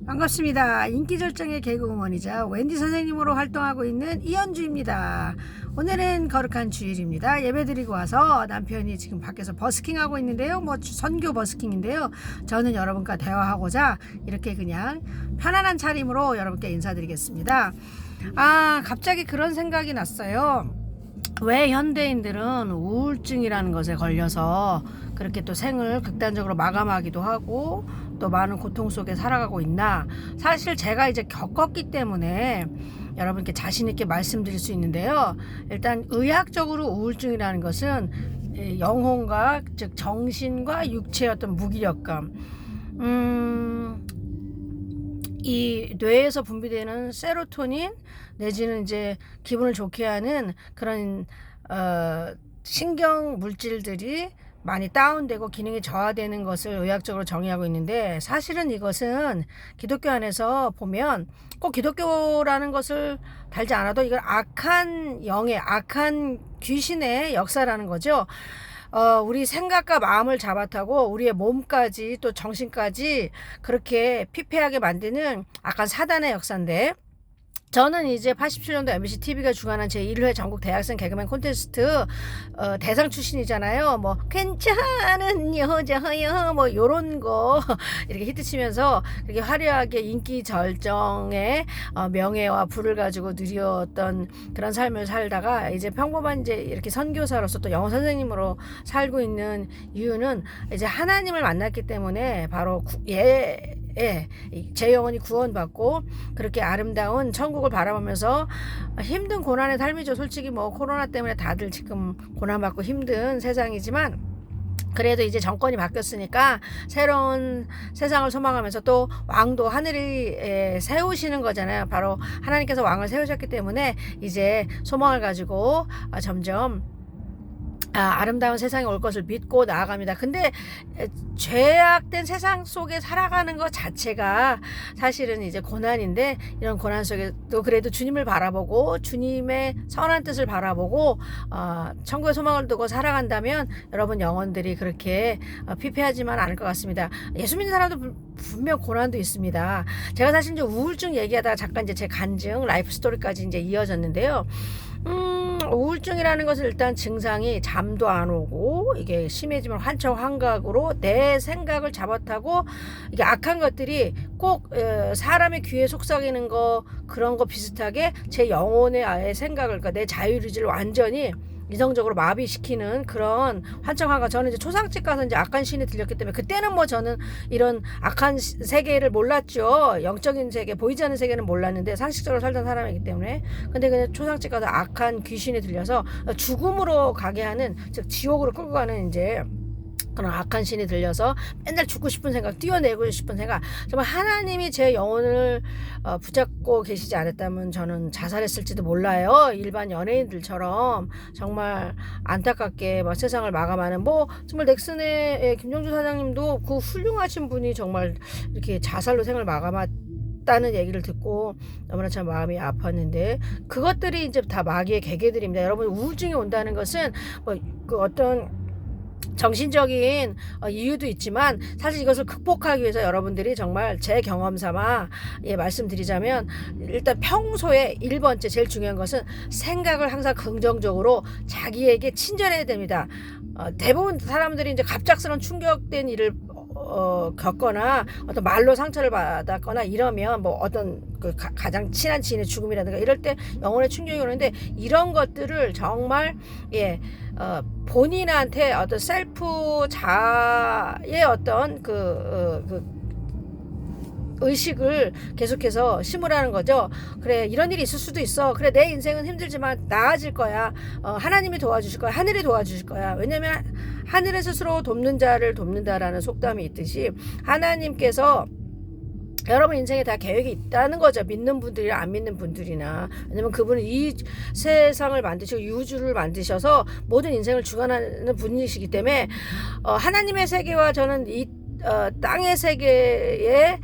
반갑습니다. 인기절정의 개그우먼이자 웬디 선생님으로 활동하고 있는 이현주입니다. 오늘은 거룩한 주일입니다. 예배드리고 와서 남편이 지금 밖에서 버스킹하고 있는데요. 선교 버스킹인데요. 저는 여러분과 대화하고자 이렇게 그냥 편안한 차림으로 여러분께 인사드리겠습니다. 갑자기 그런 생각이 났어요. 왜 현대인들은 우울증이라는 것에 걸려서 그렇게 또 생을 극단적으로 마감하기도 하고 또 많은 고통 속에 살아가고 있나. 사실 제가 이제 겪었기 때문에 여러분께 자신 있게 말씀드릴 수 있는데요. 일단 의학적으로 우울증이라는 것은 영혼과 즉 정신과 육체의 어떤 무기력감, 이 뇌에서 분비되는 세로토닌 내지는 이제 기분을 좋게 하는 그런 신경 물질들이 많이 다운되고 기능이 저하되는 것을 의학적으로 정의하고 있는데, 사실은 이것은 기독교 안에서 보면 꼭 기독교라는 것을 달지 않아도 이걸 악한 영의, 악한 귀신의 역사라는 거죠. 우리 생각과 마음을 잡아타고 우리의 몸까지 또 정신까지 그렇게 피폐하게 만드는 악한 사단의 역사인데, 저는 이제 87년도 MBC TV가 주관한 제1회 전국 대학생 개그맨 콘테스트 대상 출신이잖아요. 괜찮은 여자여 요런 거 이렇게 히트치면서 그렇게 화려하게 인기 절정의 명예와 부를 가지고 누렸던 그런 삶을 살다가 이제 평범한 이제 이렇게 선교사로서 또 영어 선생님으로 살고 있는 이유는 이제 하나님을 만났기 때문에 바로 제 영혼이 구원받고 그렇게 아름다운 천국을 바라보면서 힘든 고난의 삶이죠. 솔직히 코로나 때문에 다들 지금 고난받고 힘든 세상이지만, 그래도 이제 정권이 바뀌었으니까 새로운 세상을 소망하면서 또 왕도 하늘이 세우시는 거잖아요. 바로 하나님께서 왕을 세우셨기 때문에 이제 소망을 가지고 점점 아름다운 세상이 올 것을 믿고 나아갑니다. 근데 죄악된 세상 속에 살아가는 것 자체가 사실은 이제 고난인데, 이런 고난 속에도 그래도 주님을 바라보고 주님의 선한 뜻을 바라보고 천국의 소망을 두고 살아간다면 여러분 영혼들이 그렇게 피폐하지만 않을 것 같습니다. 예수 믿는 사람도 분명 고난도 있습니다. 제가 사실 이제 우울증 얘기하다가 잠깐 이제 제 간증 라이프 스토리까지 이제 이어졌는데요. 우울증이라는 것은 일단 증상이 잠도 안 오고 이게 심해지면 환청환각으로 내 생각을 잡아타고, 이게 악한 것들이 꼭 사람의 귀에 속삭이는 거, 그런 거 비슷하게 제 영혼의 아예 생각을, 그러니까 내 자유의지를 완전히 이성적으로 마비시키는 그런 환청환각. 저는 이제 초상집 가서 이제 악한 신이 들렸기 때문에, 그때는 저는 이런 악한 세계를 몰랐죠. 영적인 세계, 보이지 않는 세계는 몰랐는데 상식적으로 살던 사람이기 때문에. 근데 그냥 초상집 가서 악한 귀신이 들려서 죽음으로 가게 하는, 즉 지옥으로 끌고 가는 이제 그런 악한 신이 들려서 맨날 죽고 싶은 생각, 뛰어내고 싶은 생각. 정말 하나님이 제 영혼을 붙잡고 계시지 않았다면 저는 자살했을지도 몰라요. 일반 연예인들처럼 정말 안타깝게 세상을 마감하는, 정말 넥슨의 김정주 사장님도 그 훌륭하신 분이 정말 이렇게 자살로 생을 마감했다는 얘기를 듣고 너무나 참 마음이 아팠는데, 그것들이 이제 다 마귀의 계계들입니다. 여러분, 우울증이 온다는 것은 그 어떤 정신적인 이유도 있지만, 사실 이것을 극복하기 위해서 여러분들이 정말 제 경험 삼아 말씀드리자면, 일단 평소에 1번째 제일 중요한 것은 생각을 항상 긍정적으로 자기에게 친절해야 됩니다. 대부분 사람들이 이제 갑작스러운 충격된 일을 겪거나 어떤 말로 상처를 받았거나 이러면 어떤 가장 친한 지인의 죽음이라든가 이럴 때 영혼의 충격이 오는데, 이런 것들을 정말 본인한테 어떤 셀프 자의 어떤 의식을 계속해서 심으라는 거죠. 그래, 이런 일이 있을 수도 있어. 그래, 내 인생은 힘들지만 나아질 거야. 하나님이 도와주실 거야. 하늘이 도와주실 거야. 왜냐면 하늘의 스스로 돕는 자를 돕는다라는 속담이 있듯이, 하나님께서 여러분 인생에 다 계획이 있다는 거죠. 믿는 분들이나 안 믿는 분들이나. 왜냐면 그분은 이 세상을 만드시고 이 우주를 만드셔서 모든 인생을 주관하는 분이시기 때문에 하나님의 세계와 저는 이 땅의 세계의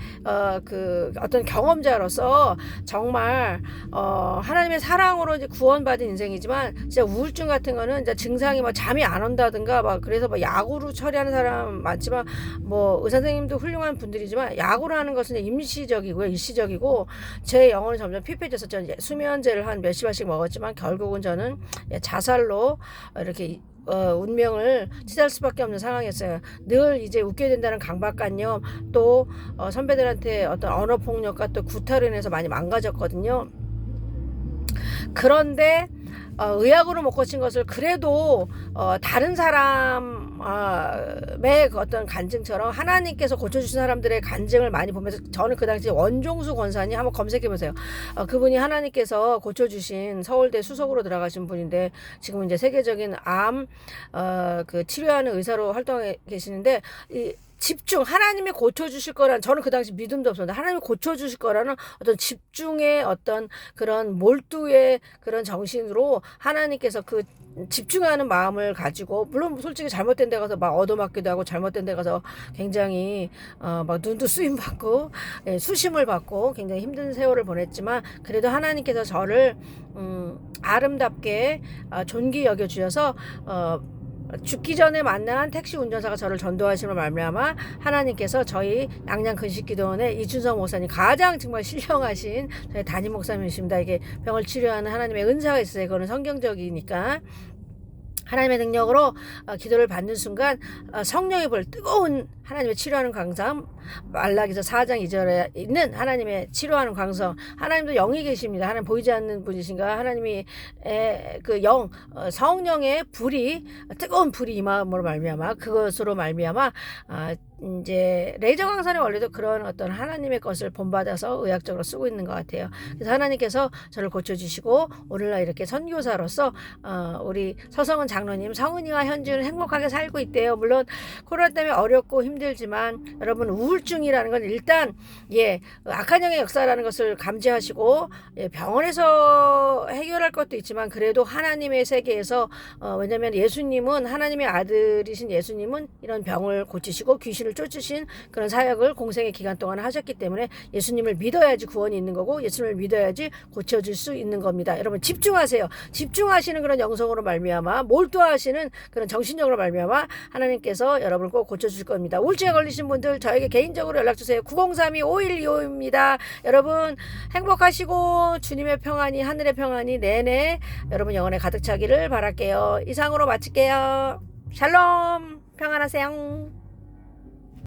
그 어떤 경험자로서 정말 하나님의 사랑으로 이제 구원받은 인생이지만 진짜 우울증 같은 거는 이제 증상이 뭐 잠이 안 온다든가 막 그래서 뭐 약으로 처리하는 사람 많지만 뭐 의사 선생님도 훌륭한 분들이지만 약으로 하는 것은 임시적이고요, 일시적이고 제 영혼은 점점 피폐해져서 저는 수면제를 한 몇십 알씩 먹었지만 결국은 저는 자살로 이렇게 운명을 치달 수밖에 없는 상황이었어요. 늘 이제 웃게 된다는 강박관념 또 선배들한테 어떤 언어폭력과 또 구타로 인해서 많이 망가졌거든요. 그런데 의학으로 못 고친 것을 그래도 다른 사람의 그 어떤 간증처럼 하나님께서 고쳐주신 사람들의 간증을 많이 보면서 저는 그 당시 원종수 권사님 한번 검색해 보세요. 그분이 하나님께서 고쳐주신 서울대 수석으로 들어가신 분인데 지금 이제 세계적인 암 그 치료하는 의사로 활동해 계시는데 집중 하나님이 고쳐주실 거라는 저는 그 당시 믿음도 없었는데 하나님이 고쳐주실 거라는 어떤 집중의 어떤 그런 몰두의 그런 정신으로 하나님께서 그 집중하는 마음을 가지고 물론 솔직히 잘못된 데 가서 막 얻어맞기도 하고 잘못된 데 가서 굉장히 막 눈도 쓰임 받고 수심을 받고 굉장히 힘든 세월을 보냈지만 그래도 하나님께서 저를 아름답게 존귀 여겨 주셔서 죽기 전에 만난 택시 운전사가 저를 전도하심을 말미암아 하나님께서 저희 양양 근식기도원의 이춘성 목사님 가장 정말 신령하신 저희 담임 목사님이십니다. 이게 병을 치료하는 하나님의 은사가 있어요. 그거는 성경적이니까. 하나님의 능력으로 기도를 받는 순간 성령의 불 뜨거운 하나님의 치료하는 강성 말라기서 4장 2절에 있는 하나님의 치료하는 강성 하나님도 영이 계십니다. 하나님 보이지 않는 분이신가 하나님이 그 영 성령의 불이 뜨거운 불이 이 마음으로 말미암아 그것으로 말미암아 이제 레이저 강산의 원리도 그런 어떤 하나님의 것을 본받아서 의학적으로 쓰고 있는 것 같아요. 그래서 하나님께서 저를 고쳐주시고 오늘날 이렇게 선교사로서 우리 서성은 장로님 성은이와 현주는 행복하게 살고 있대요. 물론 코로나 때문에 어렵고 힘들지만 여러분 우울증이라는 건 일단 악한 영의 역사라는 것을 감지하시고 병원에서 해결할 것도 있지만 그래도 하나님의 세계에서 왜냐하면 예수님은 하나님의 아들이신 예수님은 이런 병을 고치시고 귀신을 쫓으신 그런 사역을 공생의 기간 동안 하셨기 때문에 예수님을 믿어야지 구원이 있는 거고 예수님을 믿어야지 고쳐질 수 있는 겁니다. 여러분 집중하세요. 집중하시는 그런 영성으로 말미암아 몰두하시는 그런 정신력으로 말미암아 하나님께서 여러분을 꼭 고쳐주실 겁니다. 우울증에 걸리신 분들 저에게 개인적으로 연락주세요. 903-5125입니다. 여러분 행복하시고 주님의 평안이 하늘의 평안이 내내 여러분 영혼에 가득 차기를 바랄게요. 이상으로 마칠게요. 샬롬 평안하세요.